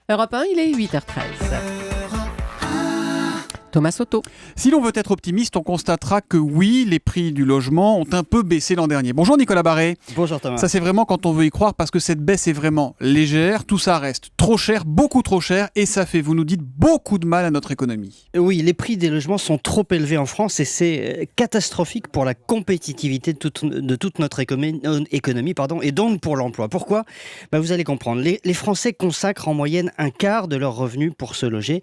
Europe 1, il est 8h13. Thomas Soto. Si l'on veut être optimiste, on constatera que oui, les prix du logement ont un peu baissé l'an dernier. Bonjour Nicolas Barré. Bonjour Thomas. Ça c'est vraiment quand on veut y croire parce que cette baisse est vraiment légère. Tout ça reste trop cher, beaucoup trop cher et ça fait, vous nous dites, beaucoup de mal à notre économie. Oui, les prix des logements sont trop élevés en France et c'est catastrophique pour la compétitivité de toute notre économie et donc pour l'emploi. Pourquoi ? Vous allez comprendre. Les Français consacrent en moyenne un quart de leurs revenus pour se loger.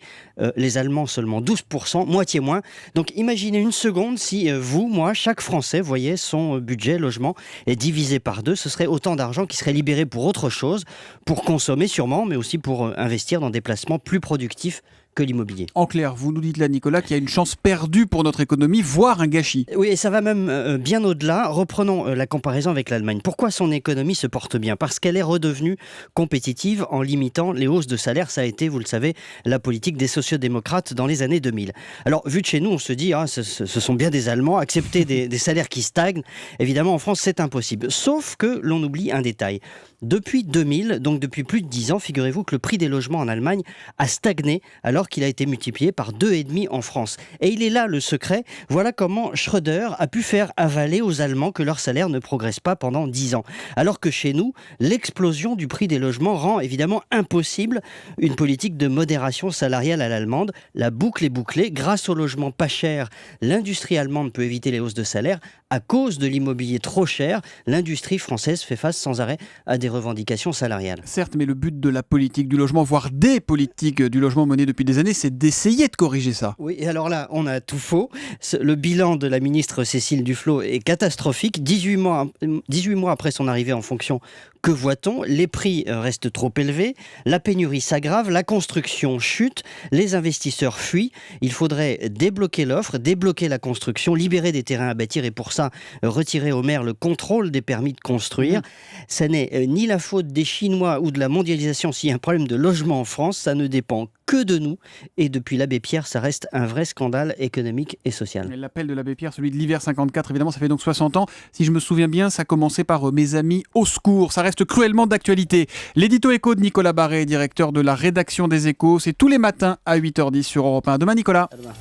Les Allemands seulement 12%, moitié moins. Donc imaginez une seconde si vous, moi, chaque Français voyait son budget logement est divisé par 2. Ce serait autant d'argent qui serait libéré pour autre chose, pour consommer sûrement, mais aussi pour investir dans des placements plus productifs que l'immobilier. En clair, vous nous dites là, Nicolas, qu'il y a une chance perdue pour notre économie, voire un gâchis. Oui, et ça va même bien au-delà. Reprenons la comparaison avec l'Allemagne. Pourquoi son économie se porte bien ? Parce qu'elle est redevenue compétitive en limitant les hausses de salaire. Ça a été, vous le savez, la politique des sociodémocrates dans les années 2000. Alors, vu de chez nous, on se dit, ce sont bien des Allemands, accepter des salaires qui stagnent. Évidemment, en France, c'est impossible. Sauf que l'on oublie un détail. Depuis 2000, donc depuis plus de 10 ans, figurez-vous que le prix des logements en Allemagne a stagné alors qu'il a été multiplié par 2,5 en France. Et il est là le secret. Voilà comment Schröder a pu faire avaler aux Allemands que leur salaire ne progresse pas pendant 10 ans. Alors que chez nous, l'explosion du prix des logements rend évidemment impossible une politique de modération salariale à l'allemande. La boucle est bouclée. Grâce au logement pas cher, l'industrie allemande peut éviter les hausses de salaire. À cause de l'immobilier trop cher, l'industrie française fait face sans arrêt à des revendications salariales. Certes, mais le but de la politique du logement, voire des politiques du logement menées depuis des années, c'est d'essayer de corriger ça. Oui, et alors là, on a tout faux. Le bilan de la ministre Cécile Duflot est catastrophique. 18 mois après son arrivée en fonction, que voit-on ? Les prix restent trop élevés, la pénurie s'aggrave, la construction chute, les investisseurs fuient. Il faudrait débloquer l'offre, débloquer la construction, libérer des terrains à bâtir et pour ça, retirer aux maires le contrôle des permis de construire. Ça n'est ni la faute des Chinois ou de la mondialisation s'il y a un problème de logement en France, ça ne dépend que de nous. Et depuis l'abbé Pierre, ça reste un vrai scandale économique et social. L'appel de l'abbé Pierre, celui de l'hiver 54, évidemment, ça fait donc 60 ans. Si je me souviens bien, ça commençait par mes amis au secours. Ça reste cruellement d'actualité. L'édito écho de Nicolas Barré, directeur de la rédaction des Échos, c'est tous les matins à 8h10 sur Europe 1. À demain, Nicolas. À demain.